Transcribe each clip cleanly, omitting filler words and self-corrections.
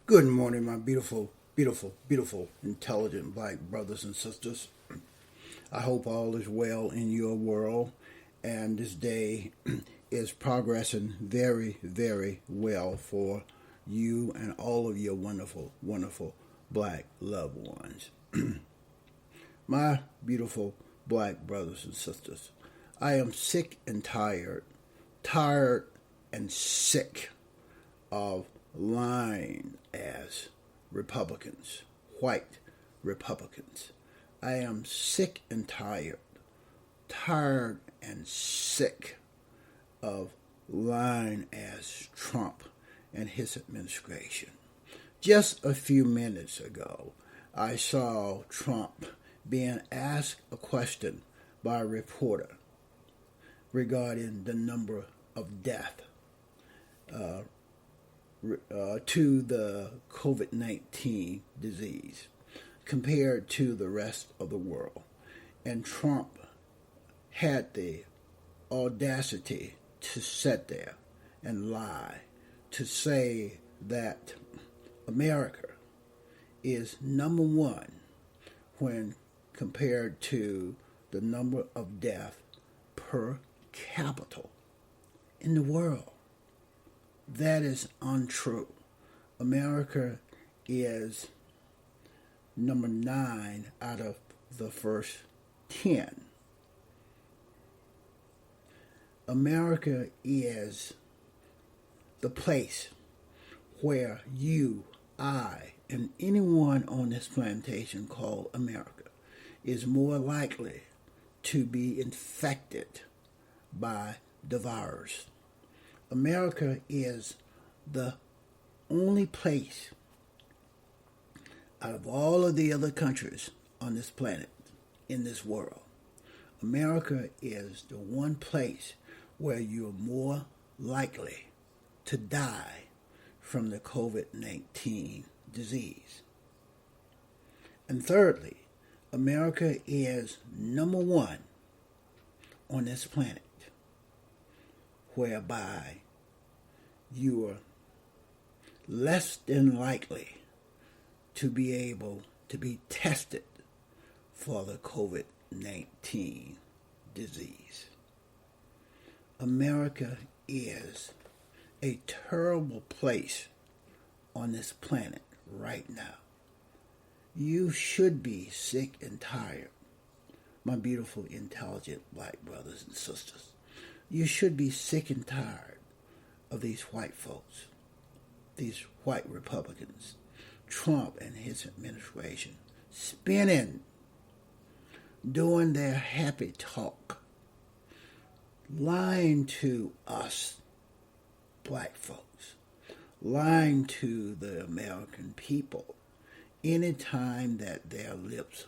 Good morning, my beautiful, beautiful, beautiful, intelligent black brothers and sisters. I hope all is well in your world and this day is progressing very, very well for you and all of your wonderful, wonderful black loved ones. My beautiful black brothers and sisters, I am sick and tired and sick of lying as Republicans, white Republicans. I am sick and tired and sick of lying as Trump and his administration. Just a few minutes ago, I saw Trump being asked a question by a reporter regarding the number of deaths to the COVID-19 disease compared to the rest of the world. And Trump had the audacity to sit there and lie, to say that America is number one when compared to the number of deaths per capita in the world. That is untrue. America is number 9 out of the first 10. America is the place where you, I, and anyone on this plantation called America is more likely to be infected by the virus. America is the only place out of all of the other countries on this planet, in this world. America is the one place where you're more likely to die from the COVID-19 disease. And thirdly, America is number one on this planet whereby you are less than likely to be able to be tested for the COVID-19 disease. America is a terrible place on this planet right now. You should be sick and tired, my beautiful, intelligent black brothers and sisters. You should be sick and tired of these white folks, these white Republicans, Trump and his administration, spinning, doing their happy talk, lying to us black folks, lying to the American people anytime that their lips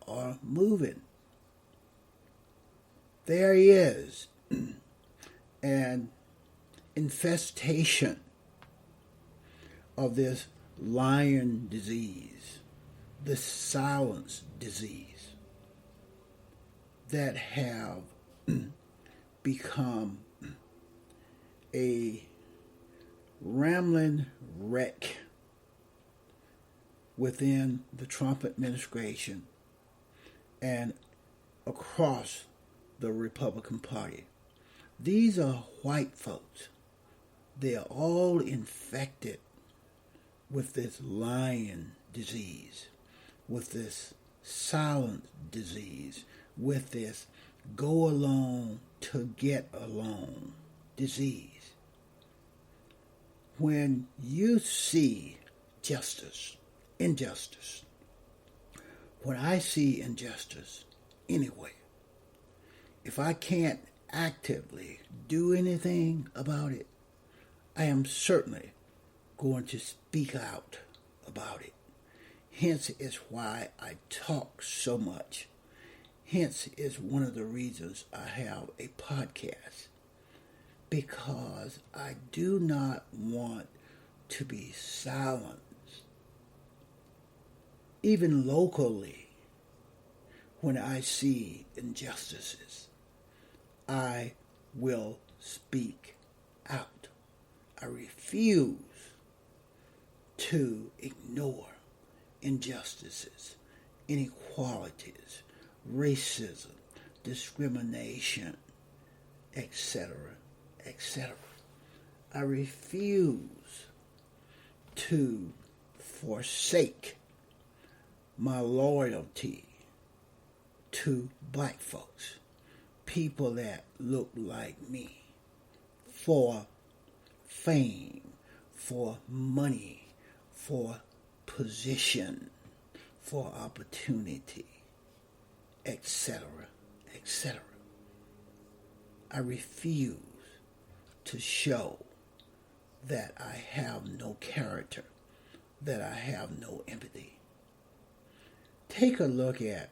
are moving. There he is. An infestation of this lion disease, this silence disease that have become a rambling wreck within the Trump administration and across the Republican Party. These are white folks. They are all infected with this lion disease, with this silent disease, with this go along to get along disease. When you see injustice, when I see injustice anywhere, if I can't actively do anything about it, I am certainly going to speak out about it. Hence is why I talk so much. Hence is one of the reasons I have a podcast. Because I do not want to be silenced, even locally, when I see injustices. I will speak out. I refuse to ignore injustices, inequalities, racism, discrimination, etc., etc. I refuse to forsake my loyalty to black folks, people that look like me, for fame, for money, for position, for opportunity, etc., etc. I refuse to show that I have no character, that I have no empathy. Take a look at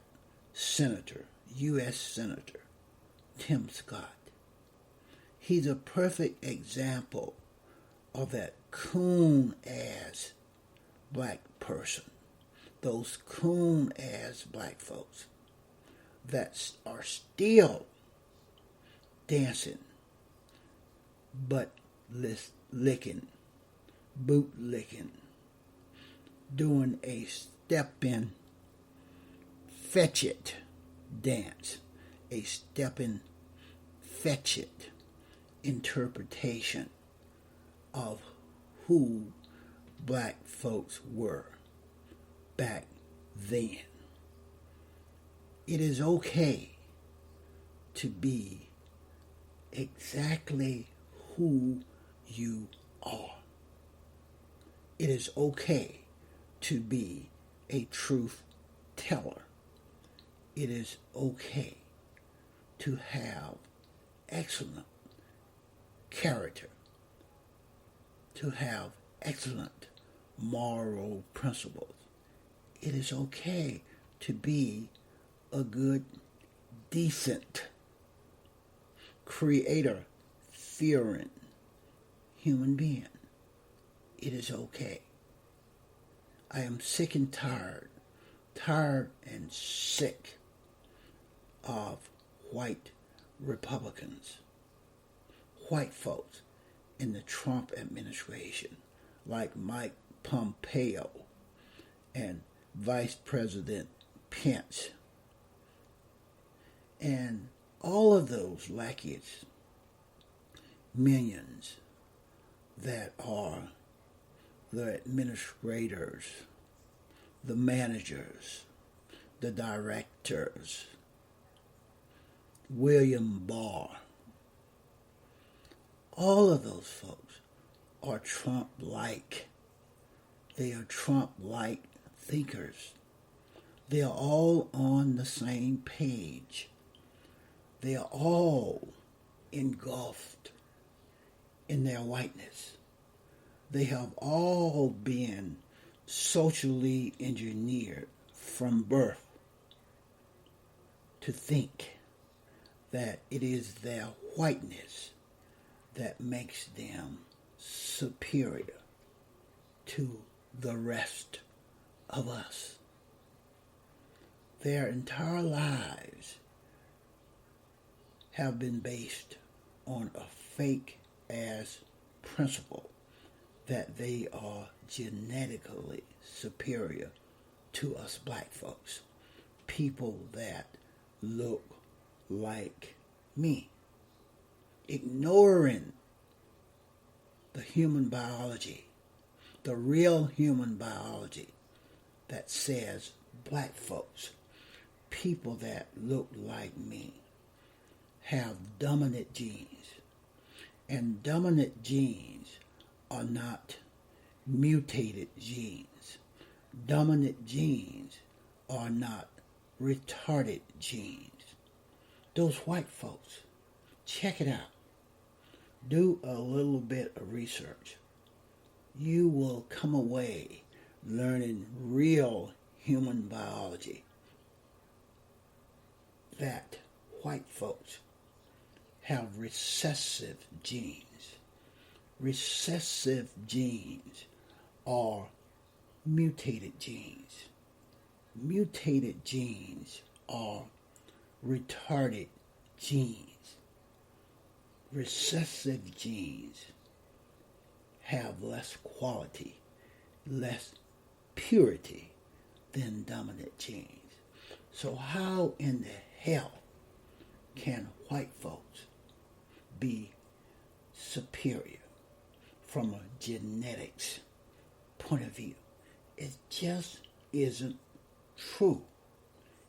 U.S. Senator Tim Scott. He's a perfect example of that coon-ass black person, those coon-ass black folks that are still dancing, butt licking, boot licking, doing a step-in, fetch it dance, a step-in, fetch it interpretation of who black folks were back then. It is okay to be exactly who you are. It is okay to be a truth teller. It is okay to have excellent character, to have excellent moral principles. It is okay to be a good, decent, creator-fearing human being. It is okay. I am sick and tired and sick of white Republicans, white folks in the Trump administration, like Mike Pompeo and Vice President Pence, and all of those lackeys, minions that are the administrators, the managers, the directors, William Barr. All of those folks are Trump-like. They are Trump-like thinkers. They are all on the same page. They are all engulfed in their whiteness. They have all been socially engineered from birth to think that it is their whiteness that makes them superior to the rest of us. Their entire lives have been based on a fake-ass principle that they are genetically superior to us black folks, people that look like me, ignoring the human biology, the real human biology that says black folks, people that look like me, have dominant genes. And dominant genes are not mutated genes. Dominant genes are not retarded genes. Those white folks, check it out. Do a little bit of research. You will come away learning real human biology. That white folks have recessive genes. Recessive genes are mutated genes. Mutated genes are retarded genes. Recessive genes have less quality less purity than dominant genes. So how in the hell can white folks be superior from a genetics point of view? It just isn't true.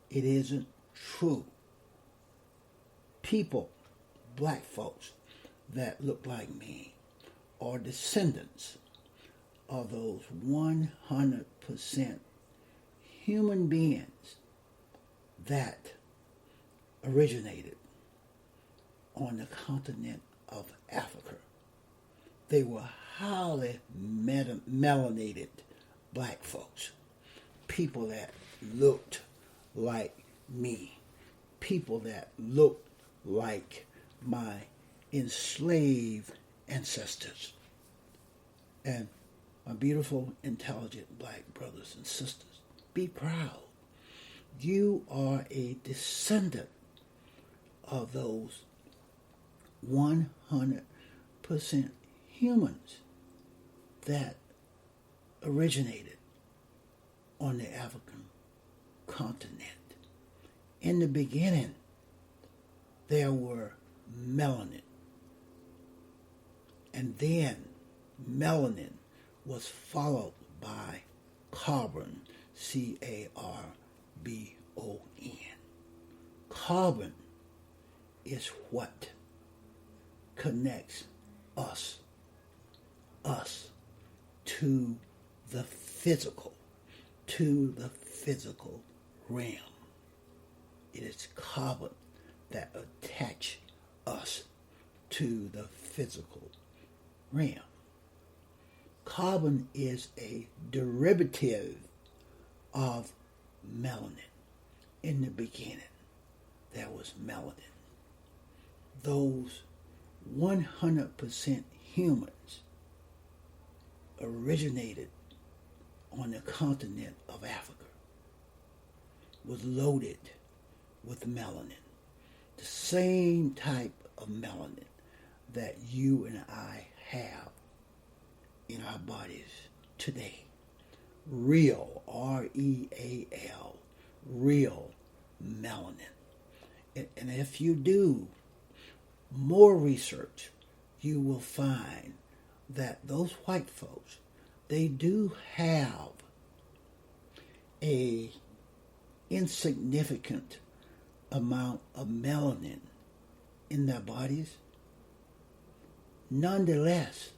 It isn't true. People, black folks that look like me, are descendants of those 100% human beings that originated on the continent of Africa. They were highly melanated black folks, people that looked like me, people that looked like my enslaved ancestors. And my beautiful, intelligent black brothers and sisters, be proud. You are a descendant of those 100% humans that originated on the African continent. In the beginning, there were melanin. And then melanin was followed by carbon, C-A-R-B-O-N. Carbon is what connects us to the physical realm. It is carbon that attach us to the physical realm. Carbon is a derivative of melanin. In the beginning, there was melanin. Those 100% humans originated on the continent of Africa, was loaded with melanin, the same type of melanin that you and I have in our bodies today. Real, R-E-A-L, real melanin. And if you do more research, you will find that those white folks, they do have a insignificant amount of melanin in their bodies. Nonetheless,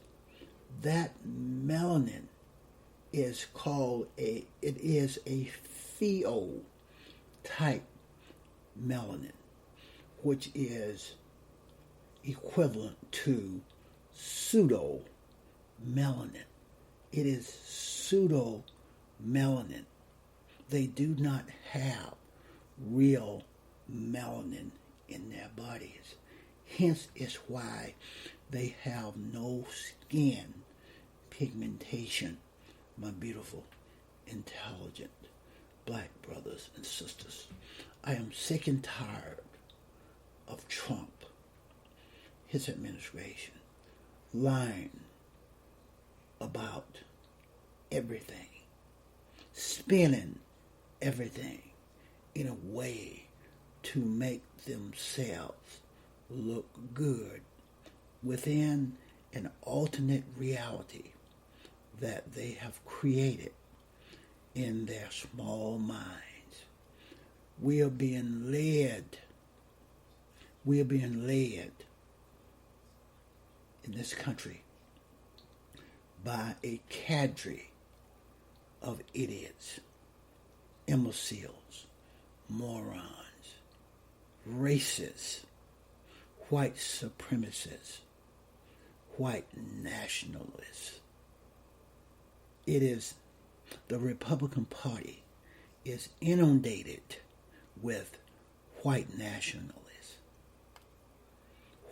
that melanin is called it is a phenotype melanin, which is equivalent to pseudo melanin. It is pseudo melanin. They do not have real melanin in their bodies. Hence is why they have no skin pigmentation. My beautiful, intelligent black brothers and sisters, I am sick and tired of Trump, his administration, lying about everything, spinning everything in a way to make themselves look good within an alternate reality that they have created in their small minds. We are being led in this country by a cadre of idiots, imbeciles, morons, racists, white supremacists, white nationalists. It is the Republican Party is inundated with white nationalists,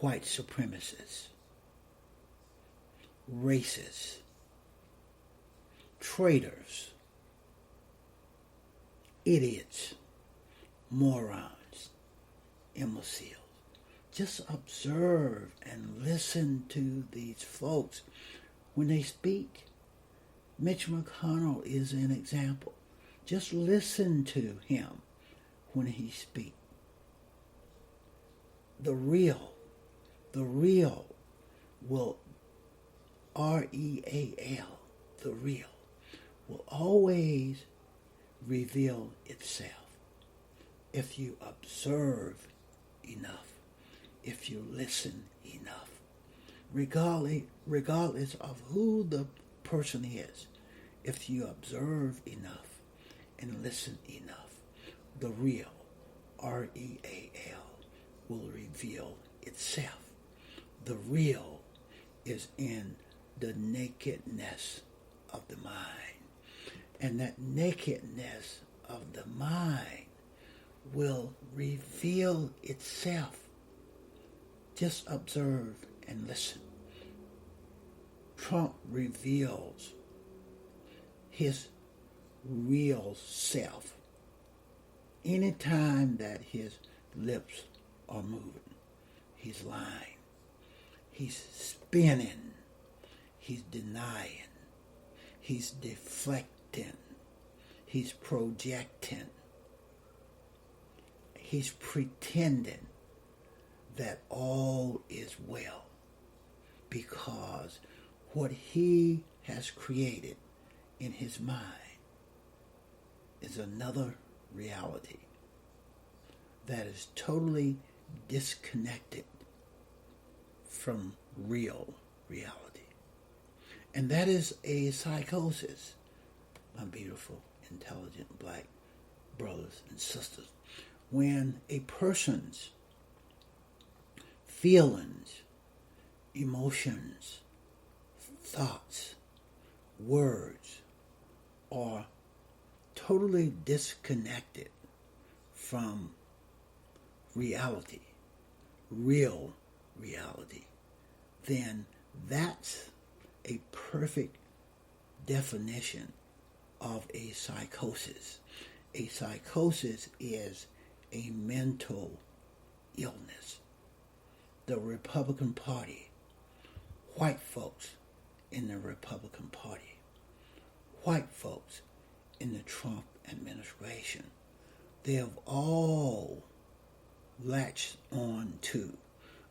white supremacists, racists, traitors, idiots, morons, imbeciles. Just observe and listen to these folks when they speak. Mitch McConnell is an example. Just listen to him when he speaks. The real will, R-E-A-L, the real, will always reveal itself if you observe enough, if you listen enough, regardless of who the person is. If you observe enough and listen enough, the real, R-E-A-L, will reveal itself. The real is in the nakedness of the mind. And that nakedness of the mind will reveal itself. Just observe and listen. Trump reveals his real self anytime that his lips are moving. He's lying. He's spinning. He's denying. He's deflecting. He's projecting. He's pretending that all is well, because what he has created in his mind is another reality that is totally disconnected from real reality. And that is a psychosis, my beautiful, intelligent black brothers and sisters. When a person's feelings, emotions, thoughts, words are totally disconnected from reality, real reality, then that's a perfect definition of a psychosis. A psychosis is a mental illness. The Republican Party, white folks in the Republican Party, white folks in the Trump administration, they have all latched on to,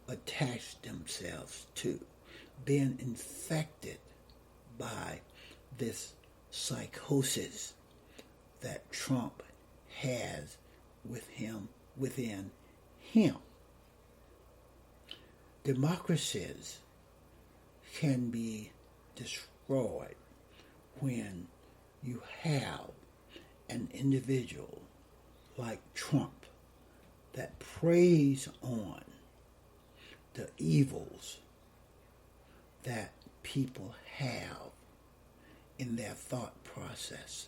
attached themselves to, been infected by this psychosis that Trump has within him. Democracies can be destroyed when you have an individual like Trump that preys on the evils that people have in their thought processes,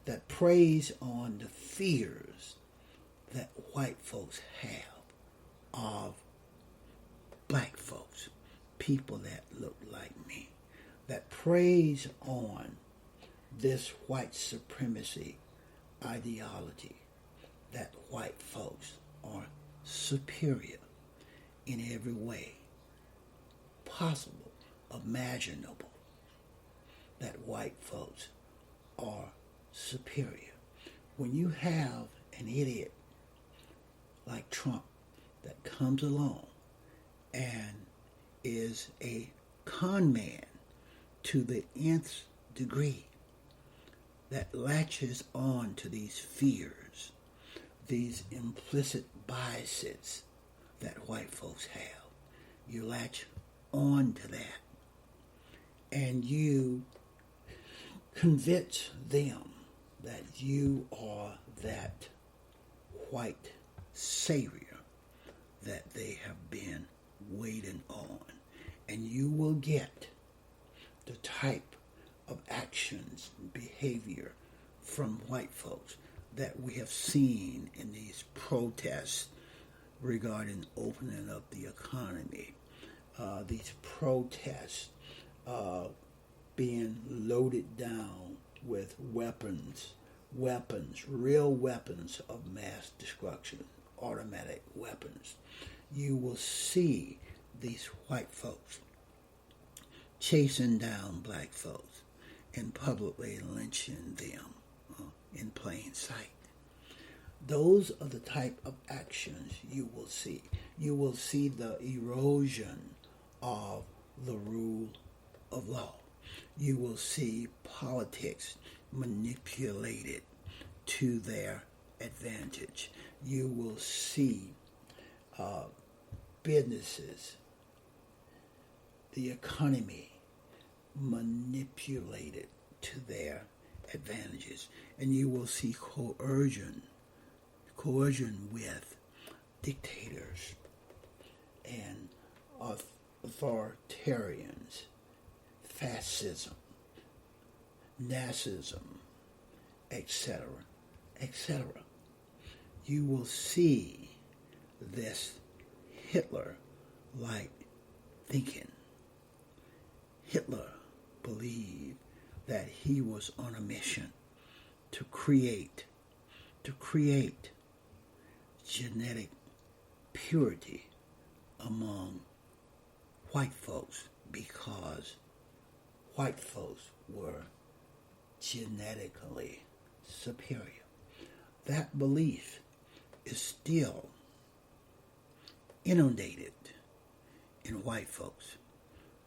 that preys on the fears that white folks have of black folks, people that look like me, that preys on this white supremacy ideology, that white folks are superior in every way possible, imaginable, that white folks are superior. When you have an idiot like Trump that comes along and is a con man to the nth degree, that latches on to these fears, these implicit biases that white folks have. You latch on to that and you convince them that you are that white savior that they have been waiting on. And you will get the type of actions and behavior from white folks that we have seen in these protests regarding opening up the economy. These protests being loaded down with weapons, real weapons of mass destruction, automatic weapons. You will see these white folks chasing down black folks and publicly lynching them in plain sight. Those are the type of actions you will see. You will see the erosion of the rule of law. You will see politics manipulated to their advantage. You will see businesses, the economy manipulated to their advantages. And you will see coercion with dictators and authoritarians, fascism, Nazism, etc., etc. You will see this Hitler-like thinking. Hitler believed that he was on a mission to create genetic purity among white folks because white folks were genetically superior. That belief is still inundated in white folks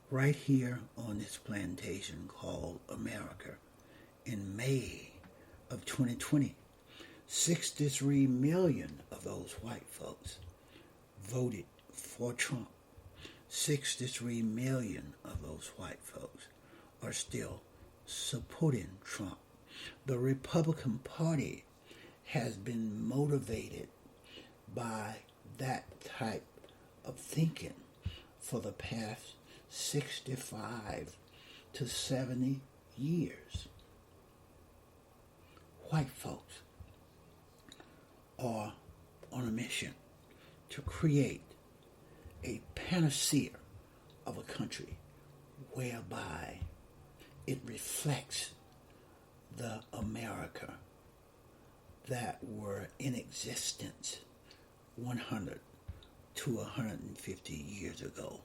right here on this plantation called America. In May of 2020, 63 million of those white folks voted for Trump. 63 million of those white folks are still supporting Trump. The Republican Party has been motivated by that type of thinking for the past 65 to 70 years. White folks are on a mission to create a panacea of a country whereby it reflects the America that were in existence 100 to 150 years ago.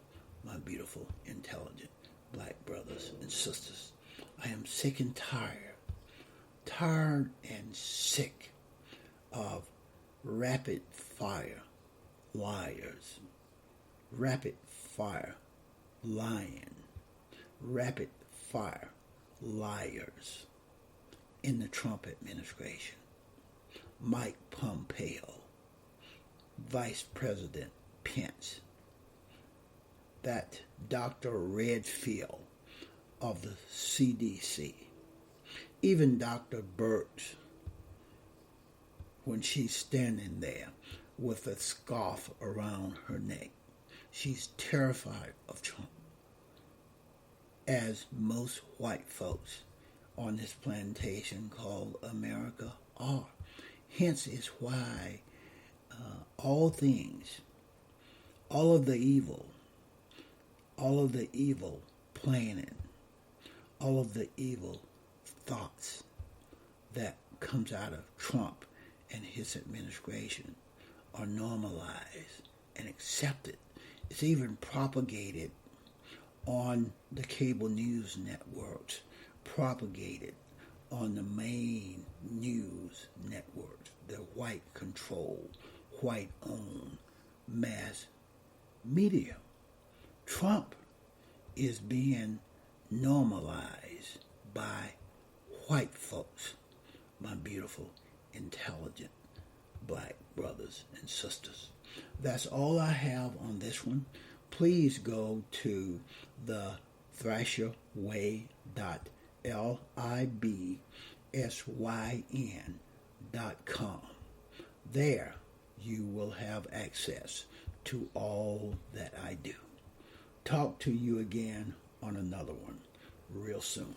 My beautiful, intelligent black brothers and sisters, I am sick and tired and sick of rapid fire liars, rapid fire lying, rapid fire liars in the Trump administration. Mike Pompeo, Vice President Pence, that Dr. Redfield of the CDC, even Dr. Birx, when she's standing there with a scarf around her neck, she's terrified of Trump, as most white folks on this plantation called America are. Hence is why all things, all of the evil planning, all of the evil thoughts that comes out of Trump and his administration are normalized and accepted. It's even propagated on the cable news networks, propagated on the main news networks, the white-controlled, white-owned mass media. Trump is being normalized by white folks, my beautiful, intelligent black brothers and sisters. That's all I have on this one. Please go to the thrasherway.libsyn.com. There you will have access to all that I do. Talk to you again on another one real soon.